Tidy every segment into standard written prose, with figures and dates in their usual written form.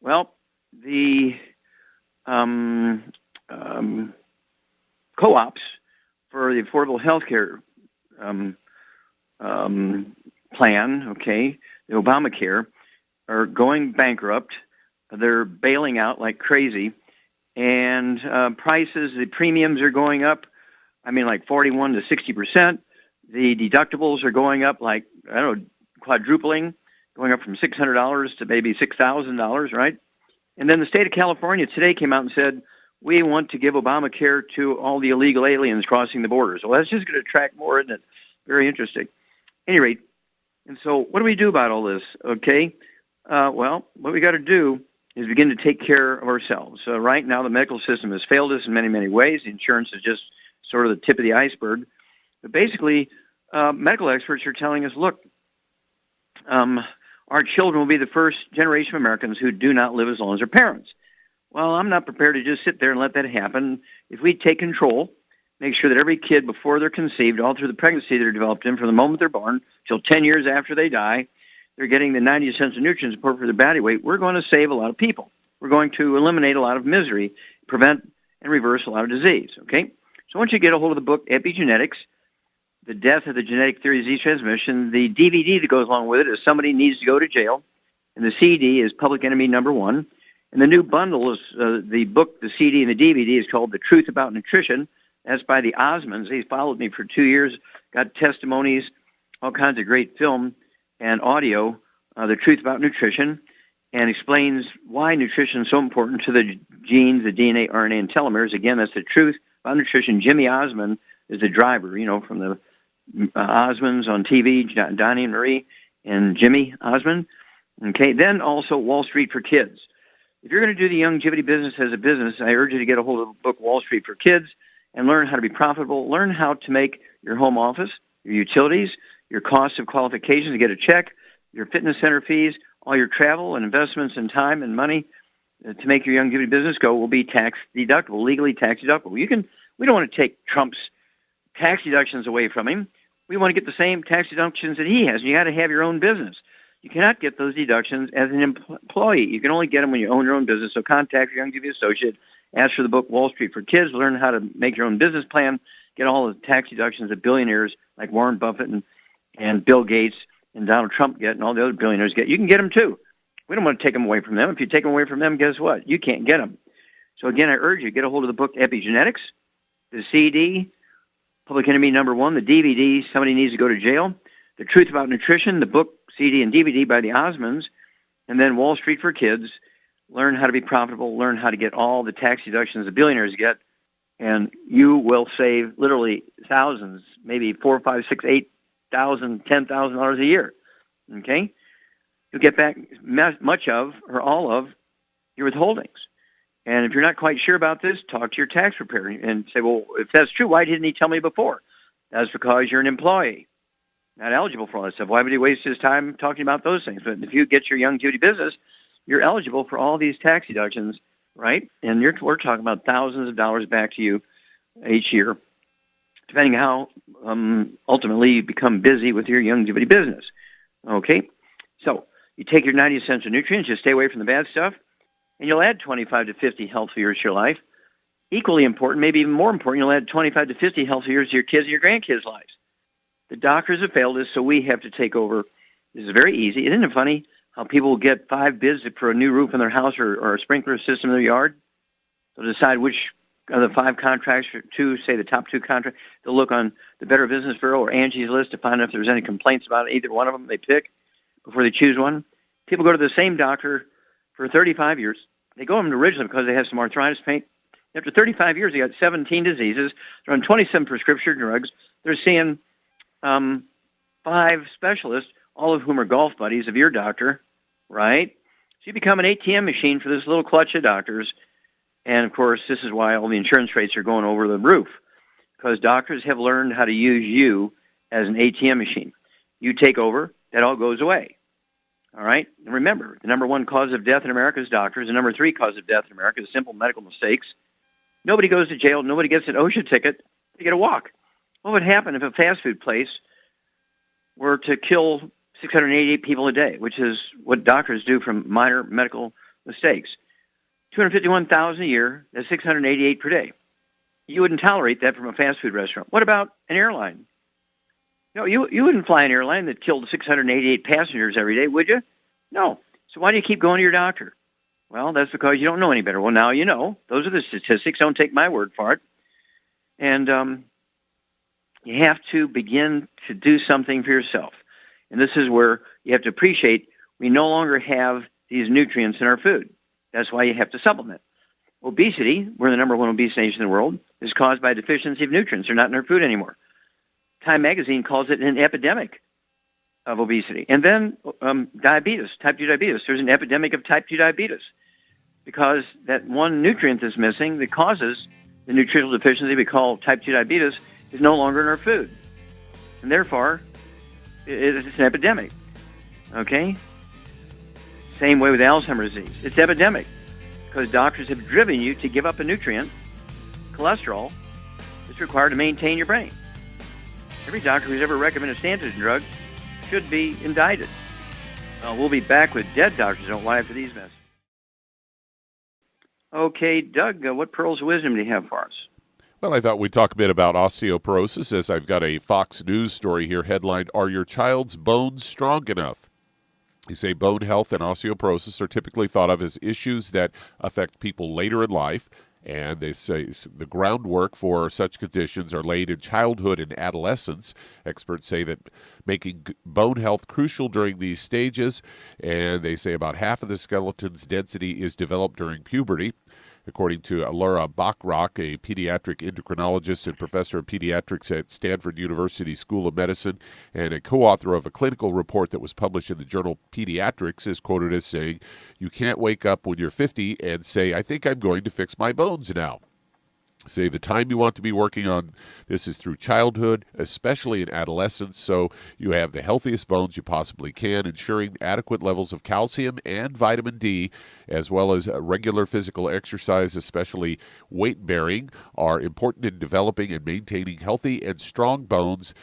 Well, the um, um, co-ops for the Affordable Health Care um, plan, okay, the Obamacare, are going bankrupt. They're bailing out like crazy. And prices, the premiums are going up. I mean, like 41 to 60%. The deductibles are going up like, I don't know, quadrupling, going up from $600 to maybe $6,000, right? And then the state of California today came out and said, we want to give Obamacare to all the illegal aliens crossing the borders. Well, that's just going to attract more, isn't it? Very interesting. At any rate, and so what do we do about all this? Okay, well, what we got to do is begin to take care of ourselves. Right now, the medical system has failed us in many, many ways. The insurance is just sort of the tip of the iceberg. But basically, medical experts are telling us, look, our children will be the first generation of Americans who do not live as long as their parents. Well, I'm not prepared to just sit there and let that happen. If we take control, make sure that every kid before they're conceived, all through the pregnancy they're developed in, from the moment they're born till 10 years after they die, they're getting the 90 essential nutrients support for their body weight, we're going to save a lot of people. We're going to eliminate a lot of misery, prevent and reverse a lot of disease, okay? So once you get a hold of the book, Epigenetics, The Death of the Genetic Theory of Disease Transmission, the DVD that goes along with it is Somebody Needs to Go to Jail, and the CD is Public Enemy Number One. And the new bundle is the book, the CD, and the DVD is called The Truth About Nutrition. That's by the Osmonds. He's followed me for 2 years, got testimonies, all kinds of great film and audio, The Truth About Nutrition, and explains why nutrition is so important to the genes, the DNA, RNA, and telomeres. Again, that's The Truth About Nutrition. Jimmy Osmond is the driver, you know, from the Osmonds on TV, Donnie and Marie and Jimmy Osmond. Okay, then also Wall Street for Kids. If you're going to do the longevity business as a business, I urge you to get a hold of the book Wall Street for Kids and learn how to be profitable. Learn how to make your home office, your utilities, your cost of qualifications to get a check, your fitness center fees, all your travel and investments and time and money to make your longevity business go will be tax deductible, legally tax deductible. We don't want to take Trump's tax deductions away from him. We want to get the same tax deductions that he has. You got to have your own business. You cannot get those deductions as an employee. You can only get them when you own your own business. So contact your longevity associate. Ask for the book Wall Street for Kids. Learn how to make your own business plan. Get all the tax deductions that billionaires like Warren Buffett and Bill Gates and Donald Trump get and all the other billionaires get. You can get them too. We don't want to take them away from them. If you take them away from them, guess what? You can't get them. So again, I urge you, get a hold of the book Epigenetics, the CD, Public Enemy Number One, the DVD, Somebody Needs to Go to Jail, The Truth About Nutrition, the book, CD, and DVD by the Osmonds, and then Wall Street for Kids. Learn how to be profitable, learn how to get all the tax deductions the billionaires get, and you will save literally thousands, maybe $4, 5, 6, 8,000, $10,000 a year. Okay? You'll get back much of or all of your withholdings. And if you're not quite sure about this, talk to your tax preparer and say, well, if that's true, why didn't he tell me before? That's because you're an employee, not eligible for all that stuff. Why would he waste his time talking about those things? But if you get your longevity business, you're eligible for all these tax deductions, right? And we're talking about thousands of dollars back to you each year, depending how ultimately you become busy with your longevity business. Okay? So you take your 90 essential nutrients, just stay away from the bad stuff, and you'll add 25 to 50 healthy years to your life. Equally important, maybe even more important, you'll add 25 to 50 healthy years to your kids and your grandkids' lives. The doctors have failed us, so we have to take over. This is very easy. Isn't it funny how people get 5 bids for a new roof in their house or a sprinkler system in their yard? They'll decide which of the 5 contracts, say the top 2 contracts. They'll look on the Better Business Bureau or Angie's List to find out if there's any complaints about either one of them they pick before they choose one. People go to the same doctor for 35 years. They go to them originally because they have some arthritis pain. After 35 years, they got 17 diseases. They're on 27 prescription drugs. They're seeing 5 specialists, all of whom are golf buddies of your doctor, right? So you become an ATM machine for this little clutch of doctors. And, of course, this is why all the insurance rates are going over the roof, because doctors have learned how to use you as an ATM machine. You take over, that all goes away. All right? And remember, the number 1 cause of death in America is doctors. The number 3 cause of death in America is simple medical mistakes. Nobody goes to jail. Nobody gets an OSHA ticket. They get a walk. What would happen if a fast food place were to kill 688 people a day, which is what doctors do from minor medical mistakes. 251,000 a year, that's 688 per day. You wouldn't tolerate that from a fast food restaurant. What about an airline? No, you wouldn't fly an airline that killed 688 passengers every day, would you? No. So why do you keep going to your doctor? Well, that's because you don't know any better. Well, now you know. Those are the statistics. Don't take my word for it. And you have to begin to do something for yourself. And this is where you have to appreciate we no longer have these nutrients in our food. That's why you have to supplement. Obesity, we're the number one obese nation in the world, is caused by a deficiency of nutrients. They're not in our food anymore. Time magazine calls it an epidemic of obesity. And then diabetes, type 2 diabetes. There's an epidemic of type 2 diabetes because that one nutrient that's missing that causes the nutritional deficiency we call type 2 diabetes is no longer in our food. And therefore, it's an epidemic. Okay? Same way with Alzheimer's disease. It's epidemic because doctors have driven you to give up a nutrient, cholesterol, that's required to maintain your brain. Every doctor who's ever recommended a Stanton drug should be indicted. We'll be back with Dead Doctors Don't Lie after these messages. Okay, Doug, what pearls of wisdom do you have for us? Well, I thought we'd talk a bit about osteoporosis, as I've got a Fox News story here headlined, "Are Your Child's Bones Strong Enough?" They say bone health and osteoporosis are typically thought of as issues that affect people later in life, and they say the groundwork for such conditions are laid in childhood and adolescence. Experts say that making bone health crucial during these stages, and they say about half of the skeleton's density is developed during puberty. According to Laura Bachrach, a pediatric endocrinologist and professor of pediatrics at Stanford University School of Medicine and a co-author of a clinical report that was published in the journal Pediatrics, is quoted as saying, "You can't wake up when you're 50 and say, I think I'm going to fix my bones now." Say the time you want to be working on this is through childhood, especially in adolescence, so you have the healthiest bones you possibly can, ensuring adequate levels of calcium and vitamin D, as well as regular physical exercise, especially weight bearing, are important in developing and maintaining healthy and strong bones.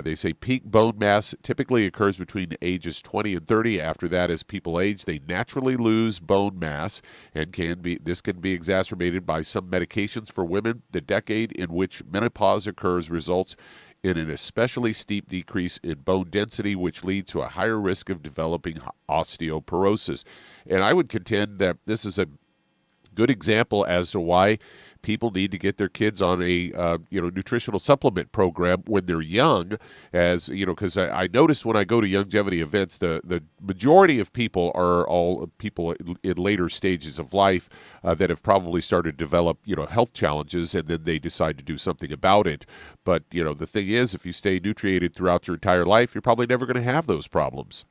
They say peak bone mass typically occurs between ages 20 and 30. After that, as people age, they naturally lose bone mass, and this can be exacerbated by some medications for women. The decade in which menopause occurs results in an especially steep decrease in bone density, which leads to a higher risk of developing osteoporosis. And I would contend that this is a good example as to why people need to get their kids on a nutritional supplement program when they're young, as because I notice when I go to longevity events, the majority of people are all people in later stages of life that have probably started to develop health challenges, and then they decide to do something about it. But the thing is, if you stay nutriated throughout your entire life, you're probably never going to have those problems.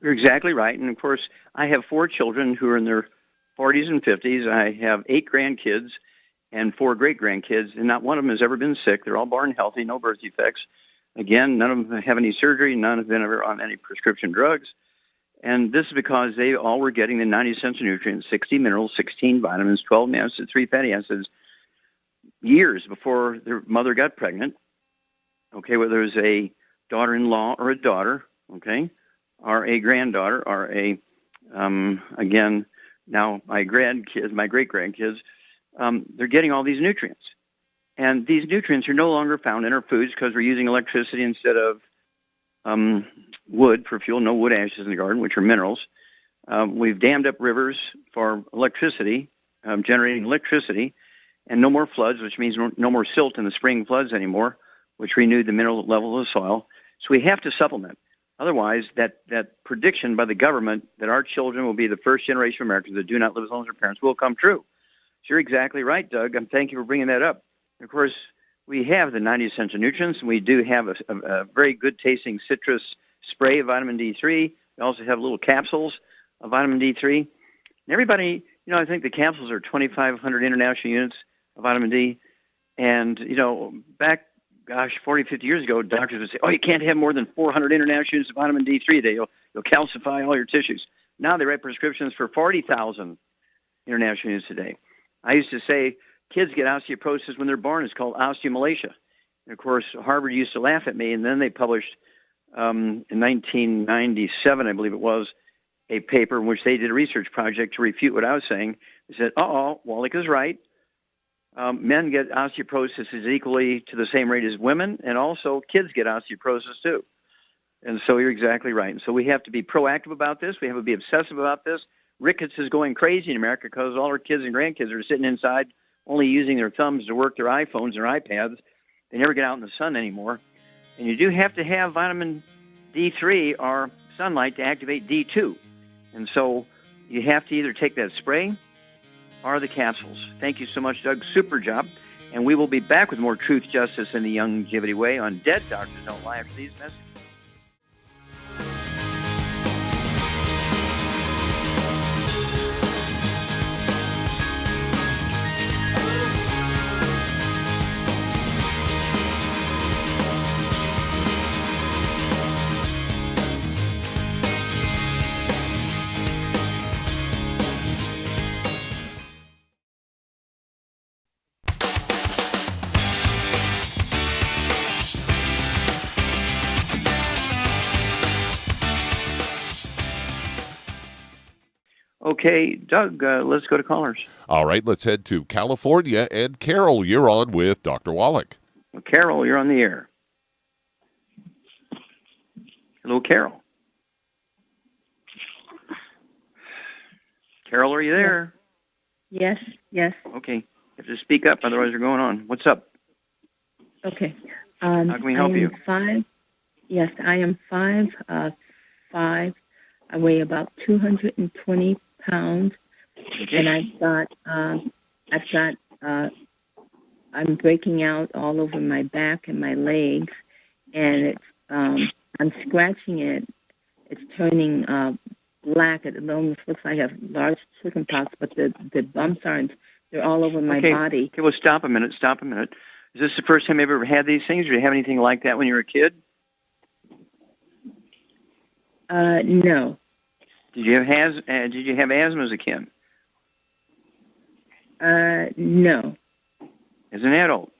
You're exactly right. And of course, I have 4 children who are in their 40s and 50s. I have 8 grandkids and 4 great-grandkids, and not one of them has ever been sick. They're all born healthy, no birth defects. Again, none of them have any surgery. None have been ever on any prescription drugs. And this is because they all were getting the 90 essential nutrients, 60 minerals, 16 vitamins, 12 amino acids, 3 fatty acids, years before their mother got pregnant. Okay, whether it was a daughter-in-law or a daughter, okay, or a granddaughter, or again, now my grandkids, my great-grandkids, they're getting all these nutrients. And these nutrients are no longer found in our foods because we're using electricity instead of wood for fuel, no wood ashes in the garden, which are minerals. We've dammed up rivers for electricity, generating electricity, and no more floods, which means no more silt in the spring floods anymore, which renewed the mineral level of the soil. So we have to supplement. Otherwise, that prediction by the government that our children will be the first generation of Americans that do not live as long as their parents will come true. So you're exactly right, Doug. Thank you for bringing that up. Of course, we have the 90 essential nutrients, and we do have a very good-tasting citrus spray of vitamin D3. We also have little capsules of vitamin D3. And everybody, I think the capsules are 2,500 international units of vitamin D. And, back, 40, 50 years ago, doctors would say, you can't have more than 400 international units of vitamin D3. You'll calcify all your tissues. Now they write prescriptions for 40,000 international units a day. I used to say kids get osteoporosis when they're born. It's called osteomalacia. And, of course, Harvard used to laugh at me, and then they published in 1997, I believe it was, a paper in which they did a research project to refute what I was saying. They said, Wallach is right. Men get osteoporosis as equally to the same rate as women, and also kids get osteoporosis too. And so you're exactly right. And so we have to be proactive about this. We have to be obsessive about this. Ricketts is going crazy in America because all our kids and grandkids are sitting inside only using their thumbs to work their iPhones or iPads. They never get out in the sun anymore. And you do have to have vitamin D3 or sunlight to activate D2. And so you have to either take that spray or the capsules. Thank you so much, Doug. Super job. And we will be back with more Truth, Justice, and the Longevity Way on Dead Doctors Don't Lie after these messages. Okay, Doug, let's go to callers. All right, let's head to California. And Carol, you're on with Dr. Wallach. Well, Carol, you're on the air. Hello, Carol. Carol, are you there? Yes. Okay, you have to speak up, otherwise you're going on. What's up? Okay. How can we help you? Yes, I am 5'5". I weigh about 220 pounds, Okay. and I'm breaking out all over my back and my legs, and it's, I'm scratching it. It's turning black. It almost looks like I have large chicken pox, but the bumps aren't. They're all over my body. Okay, well, stop a minute. Is this the first time you've ever had these things, or did you have anything like that when you were a kid? No. Did you have asthma as a kid? No. As an adult?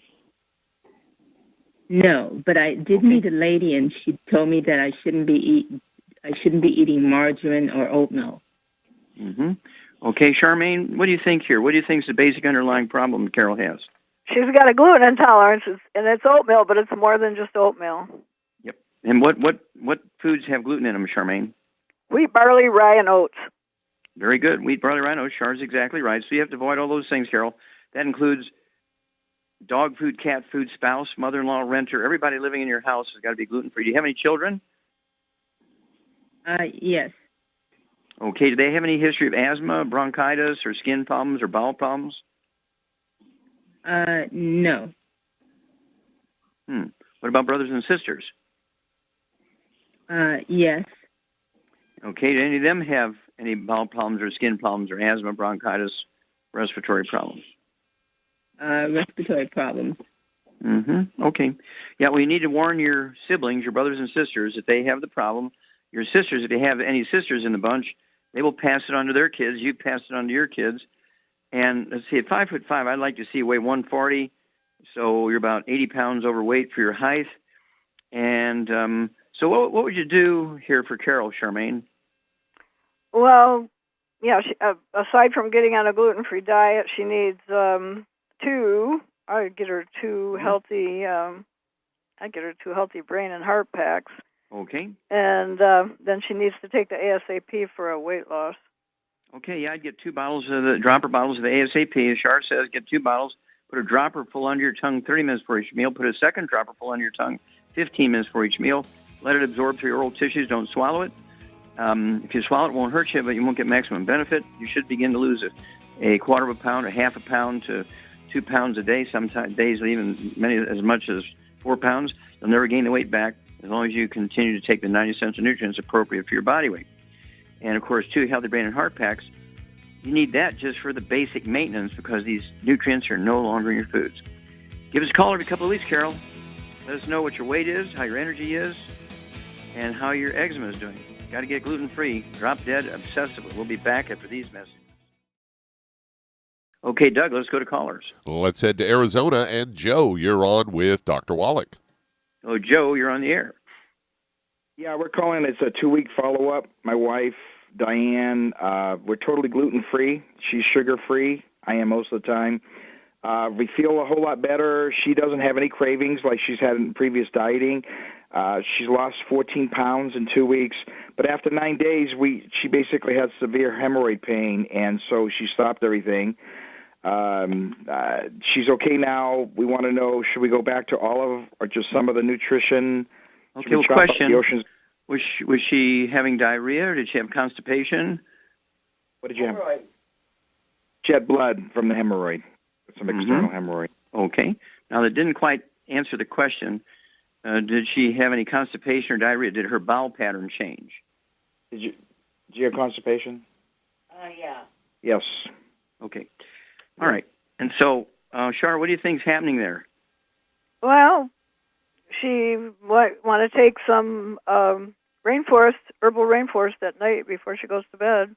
No, but I did meet a lady, and she told me that I shouldn't be eating margarine or oatmeal. Mm-hmm. Okay, Charmaine, what do you think here? What do you think is the basic underlying problem Carol has? She's got a gluten intolerance, and it's oatmeal, but it's more than just oatmeal. Yep. And what foods have gluten in them, Charmaine? Wheat, barley, rye, and oats. Very good. Wheat, barley, rye, and oats. Char's exactly right. So you have to avoid all those things, Carol. That includes dog food, cat food, spouse, mother-in-law, renter. Everybody living in your house has got to be gluten-free. Do you have any children? Yes. Okay. Do they have any history of asthma, bronchitis, or skin problems, or bowel problems? No. What about brothers and sisters? Yes. Okay. Do any of them have any bowel problems or skin problems or asthma, bronchitis, respiratory problems? Respiratory problems. Mm-hmm. Okay. Yeah, well, you need to warn your siblings, your brothers and sisters, if they have the problem. Your sisters, if you have any sisters in the bunch, they will pass it on to their kids. You pass it on to your kids. And let's see, at 5'5", I'd like to see you weigh 140. So you're about 80 pounds overweight for your height. And so what would you do here for Carol, Charmaine? Well, yeah, aside from getting on a gluten-free diet, she needs I'd get her two healthy brain and heart packs. Okay. And then she needs to take the ASAP for a weight loss. Okay, yeah, I'd get 2 bottles of the dropper bottles of the ASAP. As Char says, get 2 bottles. Put a dropper full under your tongue 30 minutes for each meal. Put a second dropper full under your tongue 15 minutes for each meal. Let it absorb through your oral tissues. Don't swallow it. If you swallow it, it won't hurt you, but you won't get maximum benefit. You should begin to lose a quarter of a pound, a half a pound to 2 pounds a day. Sometimes days even as much as 4 pounds. You'll never gain the weight back as long as you continue to take the 90 cents of nutrients appropriate for your body weight. And, of course, 2 healthy brain and heart packs. You need that just for the basic maintenance because these nutrients are no longer in your foods. Give us a call every couple of weeks, Carol. Let us know what your weight is, how your energy is, and how your eczema is doing. Got to get gluten-free. Drop dead obsessively. We'll be back after these messages. Okay, Doug, let's go to callers. Let's head to Arizona. And Joe, you're on with Dr. Wallach. Oh, Joe, you're on the air. Yeah, we're calling. It's a 2-week follow-up. My wife Diane. We're totally gluten-free. She's sugar-free. I am most of the time. We feel a whole lot better. She doesn't have any cravings like she's had in previous dieting. She's lost 14 pounds in 2 weeks, but after 9 days, she basically had severe hemorrhoid pain, and so she stopped everything. She's okay now. We want to know, should we go back to olive or just some of the nutrition? Okay, well, question. Was she having diarrhea, or did she have constipation? What did you have? She had blood from the hemorrhoid, some external hemorrhoid. Okay. Now, that didn't quite answer the question. Did she have any constipation or diarrhea? Did her bowel pattern change? Did you have constipation? Yeah. Yes. Okay. All right. And so, Shar, what do you think's happening there? Well, she want to take some herbal rainforest at night before she goes to bed.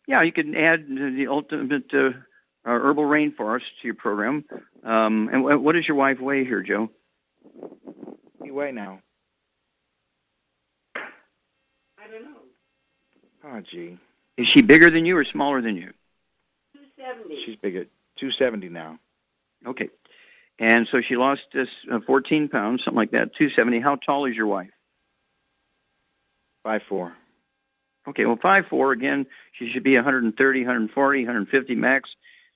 Yeah, you can add the ultimate herbal rainforest to your program. And what does your wife weigh here, Joe? What do you weigh now? I don't know. Oh, gee. Is she bigger than you or smaller than you? 270. She's bigger. 270 now. Okay. And so she lost 14 pounds, something like that, 270. How tall is your wife? 5'4". Okay, well, 5'4", again, she should be 130, 140, 150 max.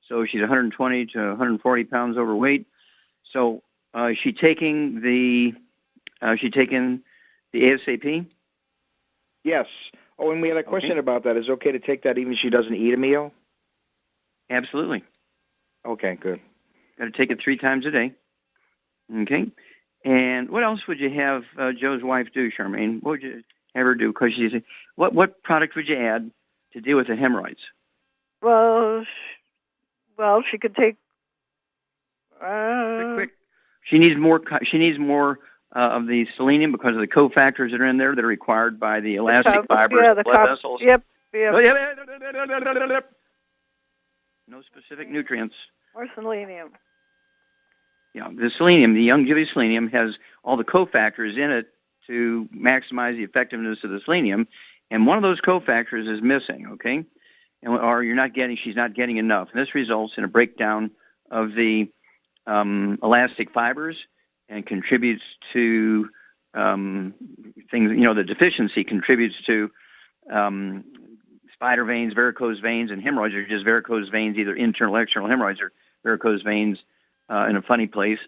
So she's 120 to 140 pounds overweight. So is she taking the ASAP? Yes. Oh, and we had a question about that. Is it okay to take that even if she doesn't eat a meal? Absolutely. Okay, good. Got to take it 3 times a day. Okay. And what else would you have Joe's wife do, Charmaine? What would you have her do? Because she's what product would you add to deal with the hemorrhoids? Well, she could take. Quick. She needs more. She needs more of the selenium because of the cofactors that are in there that are required by the elastic fibers, blood vessels. Yep. No specific nutrients. Or selenium. Yeah, the selenium, the Youngevity selenium, has all the cofactors in it to maximize the effectiveness of the selenium, and one of those cofactors is missing. Okay, or she's not getting enough, and this results in a breakdown of the elastic fibers and contributes to things. The deficiency contributes to spider veins, varicose veins, and hemorrhoids are just varicose veins, either internal or external hemorrhoids, or varicose veins in a funny place.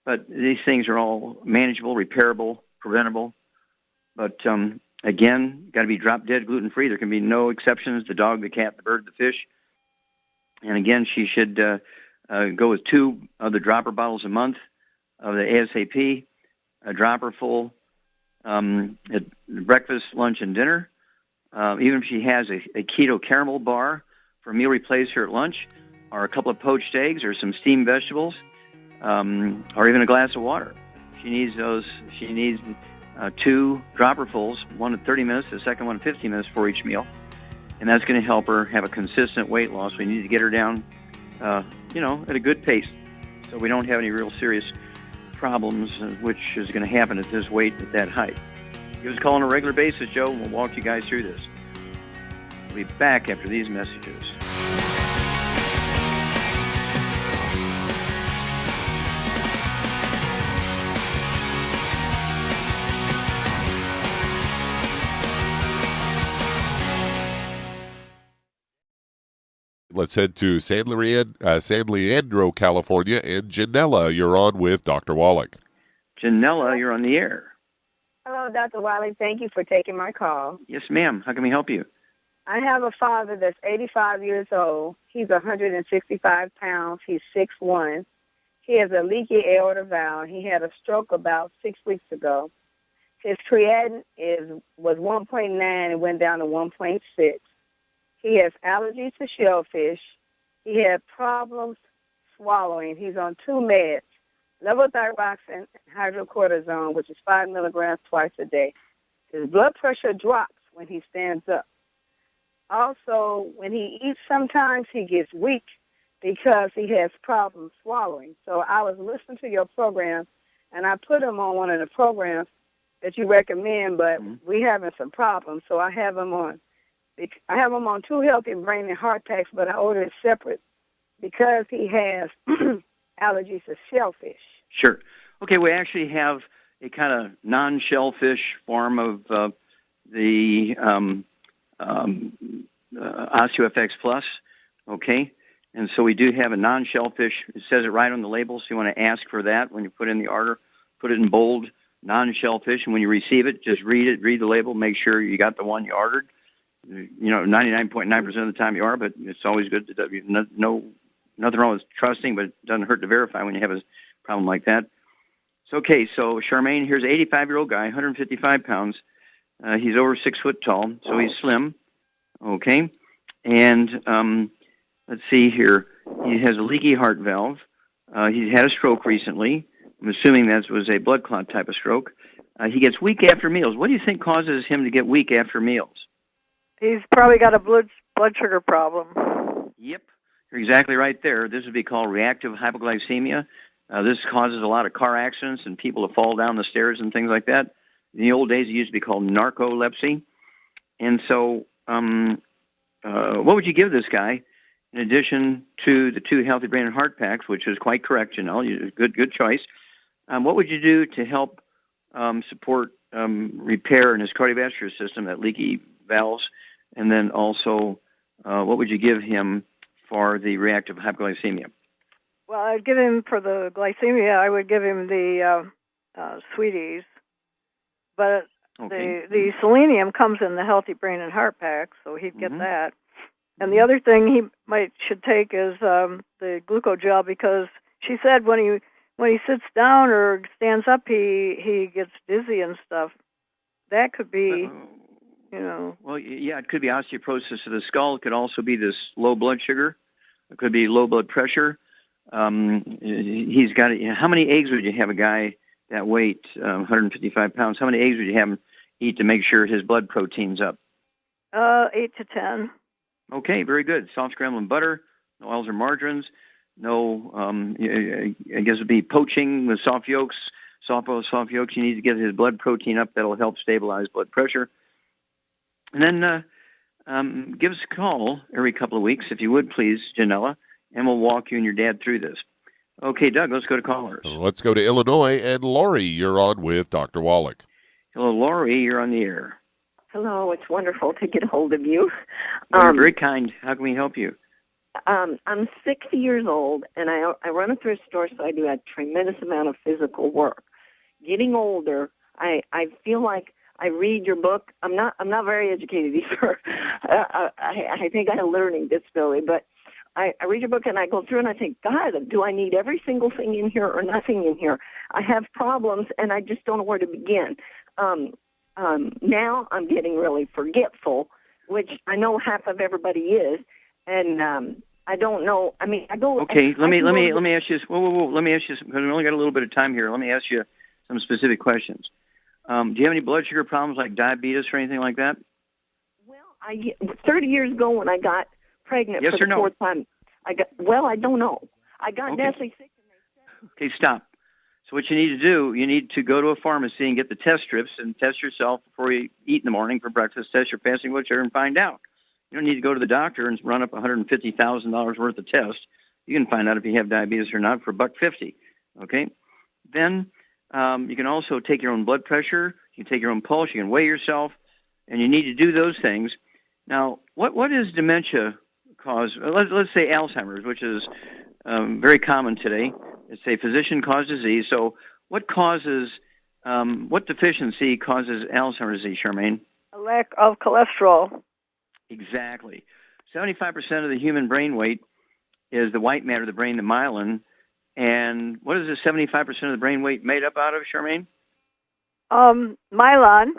But these things are all manageable, repairable, preventable. But again, got to be drop dead gluten-free. There can be no exceptions: the dog, the cat, the bird, the fish. And again, she should go with 2 of the dropper bottles a month of the ASAP, a dropper full at breakfast, lunch, and dinner. Even if she has a keto caramel bar for a meal replacer at lunch, or a couple of poached eggs, or some steamed vegetables, or even a glass of water. She needs those. She needs 2 dropperfuls, one at 30 minutes, the second one at 15 minutes for each meal, and that's going to help her have a consistent weight loss. We need to get her down, at a good pace, so we don't have any real serious problems, which is going to happen at this weight, at that height. Give us a call on a regular basis, Joe, and we'll walk you guys through this. We'll be back after these messages. Let's head to San Leandro, California, and Janella, you're on with Dr. Wallach. Janella, you're on the air. Hello, Dr. Wiley. Thank you for taking my call. Yes, ma'am. How can we help you? I have a father that's 85 years old. He's 165 pounds. He's 6'1". He has a leaky aorta valve. He had a stroke about 6 weeks ago. His creatinine was 1.9 and went down to 1.6. He has allergies to shellfish. He had problems swallowing. He's on 2 meds, levothyroxine and hydrocortisone, which is 5 milligrams twice a day. His blood pressure drops when he stands up. Also, when he eats, sometimes he gets weak because he has problems swallowing. So I was listening to your program, and I put him on one of the programs that you recommend, but we're having some problems. So I have him on I have him on 2 healthy brain and heart packs, but I order it separate because he has allergies to shellfish. Sure. Okay, we actually have a kind of non-shellfish form of the OsteoFX Plus, okay? And so we do have a non-shellfish. It says it right on the label, so you want to ask for that when you put in the order. Put it in bold, non-shellfish, and when you receive it, just read the label, make sure you got the one you ordered. 99.9% of the time you are, but it's always good to nothing wrong with trusting, but it doesn't hurt to verify when you have a problem like that. So, okay, so Charmaine, here's an 85-year-old guy, 155 pounds. He's over 6 foot tall, so he's slim, okay? And let's see here. He has a leaky heart valve. He's had a stroke recently. I'm assuming that was a blood clot type of stroke. He gets weak after meals. What do you think causes him to get weak after meals? He's probably got a blood sugar problem. Yep, you're exactly right there. This would be called reactive hypoglycemia. This causes a lot of car accidents and people to fall down the stairs and things like that. In the old days, it used to be called narcolepsy. And so what would you give this guy in addition to the 2 healthy brain and heart packs, which is quite correct, Janelle? Good choice. What would you do to help support repair in his cardiovascular system, that leaky valves? And then also, what would you give him for the reactive hypoglycemia? Well, I'd give him, for the glycemia, I would give him the Sweeties. But okay. the selenium comes in the healthy brain and heart pack, so he'd get that. And the other thing he should take is the glucogel, because she said when he sits down or stands up, he gets dizzy and stuff. That could be, Well, yeah, it could be osteoporosis of the skull. It could also be this low blood sugar. It could be low blood pressure. He's got, how many eggs would you have a guy that weight, 155 pounds? How many eggs would you have him eat to make sure his blood protein's up? 8 to 10. Okay, very good. Soft scrambled butter, no oils or margarines, no, I guess it would be poaching with soft yolks, soft boiled soft yolks. You need to get his blood protein up. That'll help stabilize blood pressure. And then give us a call every couple of weeks, if you would, please, Janella, and we'll walk you and your dad through this. Okay, Doug, let's go to callers. Let's go to Illinois. And Lori, you're on with Dr. Wallach. Hello, Lori, you're on the air. Hello, it's wonderful to get a hold of you. You're very kind. How can we help you? I'm 60 years old, and I run a thrift store, so I do a tremendous amount of physical work. Getting older, I feel like I read your book. I'm not very educated either. I think I have a learning disability, but I read your book and I go through and I think, God, do I need every single thing in here or nothing in here? I have problems and I just don't know where to begin. Now I'm getting really forgetful, which I know half of everybody is, and I don't know. I mean, I go. Okay, let me ask you this. Whoa. Let me ask you this, because we only got a little bit of time here. Let me ask you some specific questions. Do you have any blood sugar problems like diabetes or anything like that? Well, 30 years ago when I got pregnant yes for the no? fourth time, I don't know. I got Nestle sick. Okay, stop. So what you need to do, you need to go to a pharmacy and get the test strips and test yourself before you eat in the morning for breakfast. Test your fasting blood sugar and find out. You don't need to go to the doctor and run up $150,000 worth of tests. You can find out if you have diabetes or not for $150. Okay. Then you can also take your own blood pressure. You can take your own pulse. You can weigh yourself, and you need to do those things. Now, what is dementia cause? Let's say Alzheimer's, which is very common today. It's a physician-caused disease. So what deficiency causes Alzheimer's disease, Charmaine? A lack of cholesterol. Exactly. 75% of the human brain weight is the white matter of the brain, the myelin. And what is the 75% of the brain weight made up out of, Charmaine? Myelin.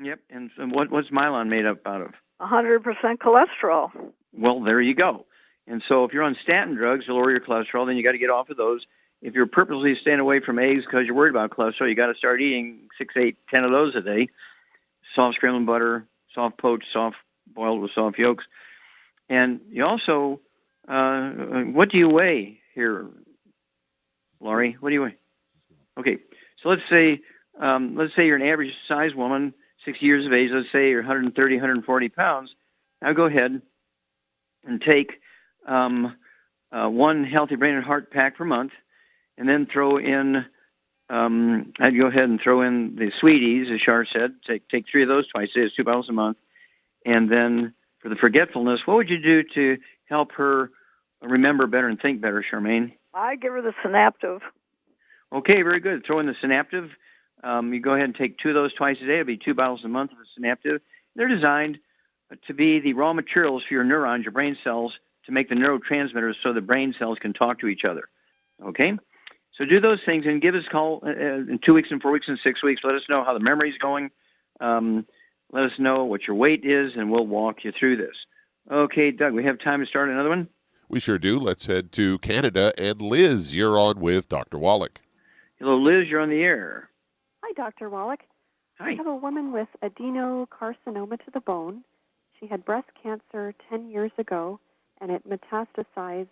Yep. And so what's myelin made up out of? 100% cholesterol. Well, there you go. And so if you're on statin drugs to lower your cholesterol, then you got to get off of those. If you're purposely staying away from eggs because you're worried about cholesterol, you got to start eating 6, 8, 10 of those a day. Soft scrambled butter, soft poached, soft boiled with soft yolks. And you also, what do you weigh here, Laurie? What do you weigh? Okay, so let's say you're an average size woman, 60 years of age. Let's say you're 130, 140 pounds. Now go ahead and take one Healthy Brain and Heart pack per month, and then throw in, I'd go ahead and throw in the Sweeties, as Char said. Take 3 of those twice a day. It's 2 bottles a month. And then for the forgetfulness, what would you do to help her remember better and think better, Charmaine? I give her the Synaptive. Okay, very good. Throw in the Synaptive. You go ahead and take 2 of those twice a day. It'll be 2 bottles a month of the Synaptive. They're designed to be the raw materials for your neurons, your brain cells, to make the neurotransmitters so the brain cells can talk to each other. Okay? So do those things and give us a call in 2 weeks and 4 weeks and 6 weeks. Let us know how the memory's going. Let us know what your weight is, and we'll walk you through this. Okay, Doug, we have time to start another one? We sure do. Let's head to Canada. And Liz, you're on with Dr. Wallach. Hello, Liz. You're on the air. Hi, Dr. Wallach. Hi. I have a woman with adenocarcinoma to the bone. She had breast cancer 10 years ago, and it metastasized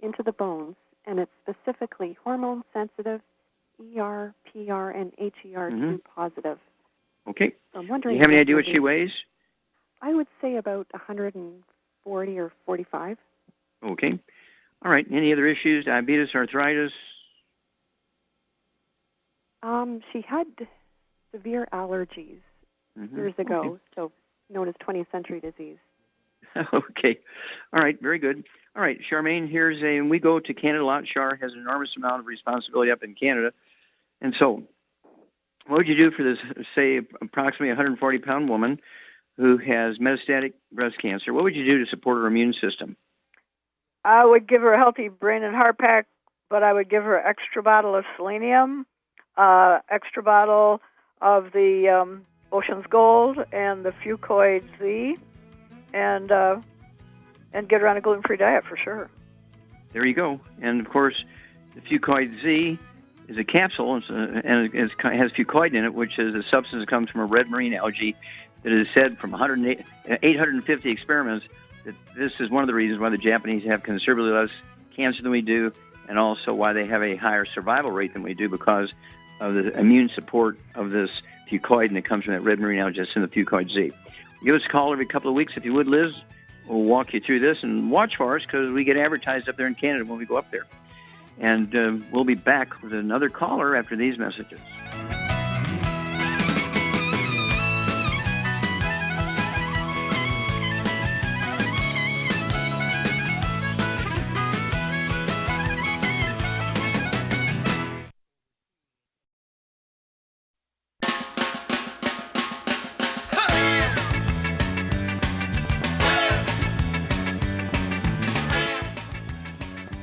into the bones, and it's specifically hormone-sensitive, ER, PR, and HER2 positive. Okay. So I'm wondering. Do you have any idea what she weighs? I would say about 140 or 45. Okay. All right. Any other issues? Diabetes, arthritis? She had severe allergies years ago, so known as 20th century disease. Okay. All right. Very good. All right, Charmaine, and we go to Canada a lot. Char has an enormous amount of responsibility up in Canada. And so what would you do for this, say, approximately 140-pound woman who has metastatic breast cancer? What would you do to support her immune system? I would give her a Healthy Brain and Heart pack, but I would give her an extra bottle of selenium, extra bottle of the Ocean's Gold and the Fucoid Z, and get her on a gluten-free diet for sure. There you go. And, of course, the Fucoid Z is a capsule, and it has fucoid in it, which is a substance that comes from a red marine algae that is said from 850 experiments that this is one of the reasons why the Japanese have considerably less cancer than we do, and also why they have a higher survival rate than we do because of the immune support of this fucoid, and it comes from that red marine algae that's in the Fucoid Z. Give us a call every couple of weeks if you would, Liz. We'll walk you through this, and watch for us because we get advertised up there in Canada when we go up there. And we'll be back with another caller after these messages.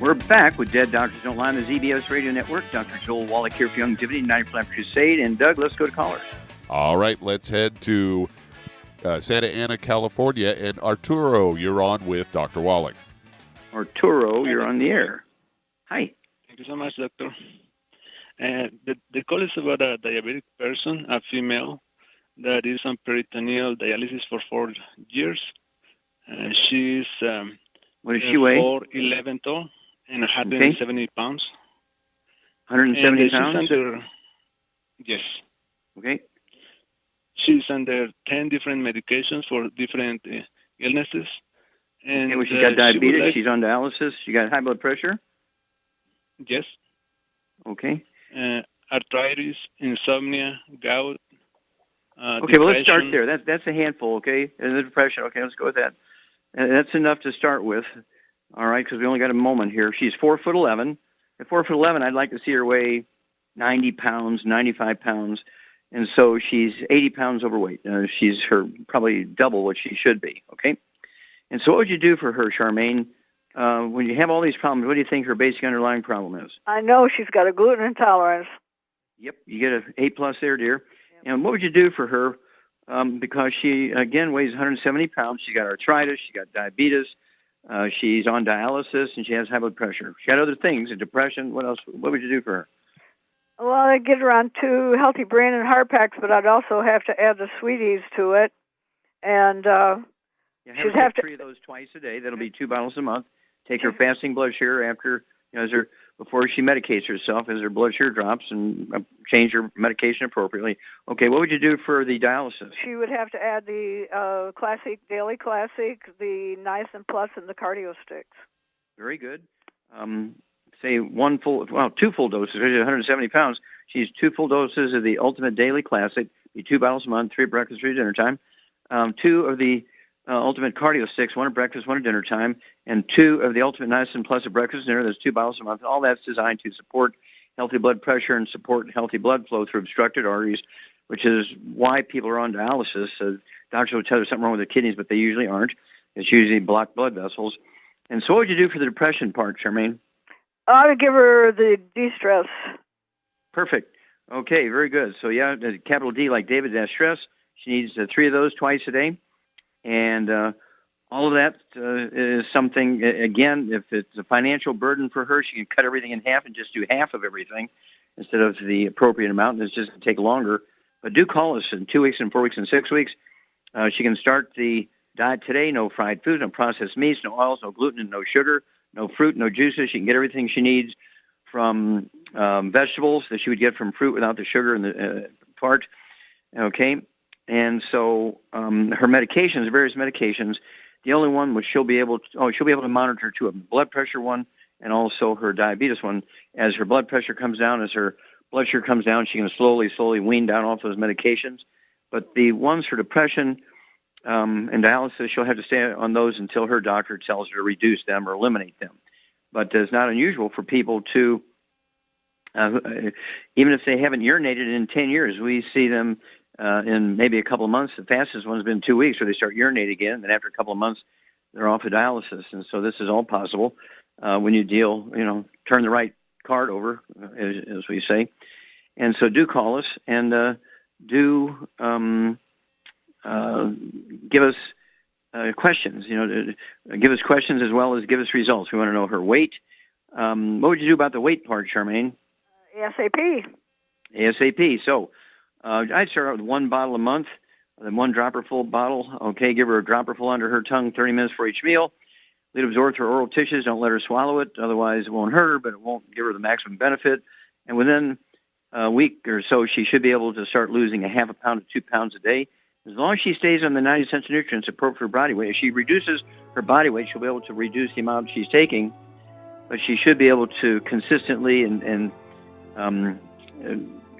We're back with Dead Doctors Don't Lie on the ZBS Radio Network. Dr. Joel Wallach here for Youngevity, 95 Crusade. And Doug, let's go to callers. All right, let's head to Santa Ana, California. And Arturo, you're on with Dr. Wallach. Arturo, you're on the air. Hi. Thank you so much, doctor. The call is about a diabetic person, a female, that is on peritoneal dialysis for 4 years. She's what does she weigh? 4'11" tall and 170 pounds. 170 pounds? She's under, yes. Okay. She's under 10 different medications for different illnesses. And well, she's got diabetes. She's on dialysis. She got high blood pressure? Yes. Okay. Arthritis, insomnia, gout. Okay, well, let's start there. That's a handful, okay? And the depression, okay, let's go with that. And that's enough to start with, all right, because we only got a moment here. She's 4'11". At 4'11", I'd like to see her weigh 90 pounds, 95 pounds. And so she's 80 pounds overweight. She's probably double what she should be, okay? And so what would you do for her, Charmaine? When you have all these problems, what do you think her basic underlying problem is? I know she's got a gluten intolerance. Yep, you get an A+ there, dear. Yep. And what would you do for her? Because she, again, weighs 170 pounds. She's got arthritis. She's got diabetes. She's on dialysis, and she has high blood pressure. She got other things, depression. What else? What would you do for her? Well, I'd get her on 2 Healthy Brain and Heart packs, but I'd also have to add the Sweeties to it. And she'd have to 3 of those twice a day. That'll be 2 bottles a month. Take her fasting blood sugar after before she medicates herself, as her blood sugar drops, and change her medication appropriately. Okay, what would you do for the dialysis? She would have to add the Daily Classic, the Niacin Plus, and the Cardio Sticks. Very good. Say two full doses. She's 170 pounds. She's 2 full doses of the Ultimate Daily Classic, be 2 bottles a month, 3 at breakfast, 3 at dinner time. 2 of the Ultimate Cardio Sticks, 1 at breakfast, 1 at dinner time, and 2 of the Ultimate Niacin Plus at breakfast and dinner. That's 2 bottles a month. All that's designed to support healthy blood pressure and support healthy blood flow through obstructed arteries, which is why people are on dialysis. Doctors will tell you something wrong with their kidneys, but they usually aren't. It's usually blocked blood vessels. And so what would you do for the depression part, Charmaine? I would give her the de-stress. Perfect. Okay, very good. So, yeah, capital D like David, stress. She needs 3 of those twice a day. And all of that is something, again, if it's a financial burden for her, she can cut everything in half and just do half of everything instead of the appropriate amount. And it's just going to take longer. But do call us in 2 weeks, and 4 weeks, and 6 weeks. She can start the diet today. No fried food, no processed meats, no oils, no gluten, and no sugar, no fruit, no juices. She can get everything she needs from vegetables that she would get from fruit without the sugar and the part. Okay. And so her medications, various medications, the only one which she'll be able to monitor 2 of them, blood pressure one and also her diabetes one. As her blood pressure comes down, as her blood sugar comes down, she can slowly wean down off those medications. But the ones for depression and dialysis, she'll have to stay on those until her doctor tells her to reduce them or eliminate them. But it's not unusual for people to, even if they haven't urinated in 10 years, we see them in maybe a couple of months. The fastest one's been 2 weeks where they start urinating again. Then after a couple of months, they're off of dialysis. And so this is all possible when you turn the right card over, as we say. And so do call us and do give us questions. Give us questions as well as give us results. We want to know her weight. What would you do about the weight part, Charmaine? ASAP. So I'd start out with 1 bottle a month, then 1 dropper full bottle. Okay, give her a dropper full under her tongue 30 minutes for each meal. Let it absorb through her oral tissues. Don't let her swallow it. Otherwise, it won't hurt her, but it won't give her the maximum benefit. And within a week or so, she should be able to start losing 0.5 pound to 2 pounds a day. As long as she stays on the 90 cents of nutrients appropriate for her body weight, if she reduces her body weight, she'll be able to reduce the amount she's taking, but she should be able to consistently and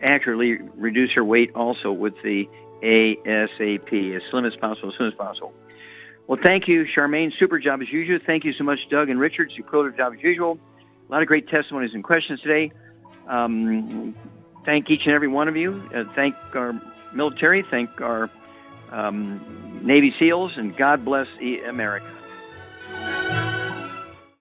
accurately reduce her weight also with the ASAP, as slim as possible. Well, thank you, Charmaine. Super job as usual. Thank you so much, Doug and Richard. Superlative job as usual. A lot of great testimonies and questions today. Thank each and every one of you. Thank our military. Thank our Navy SEALs, and God bless America.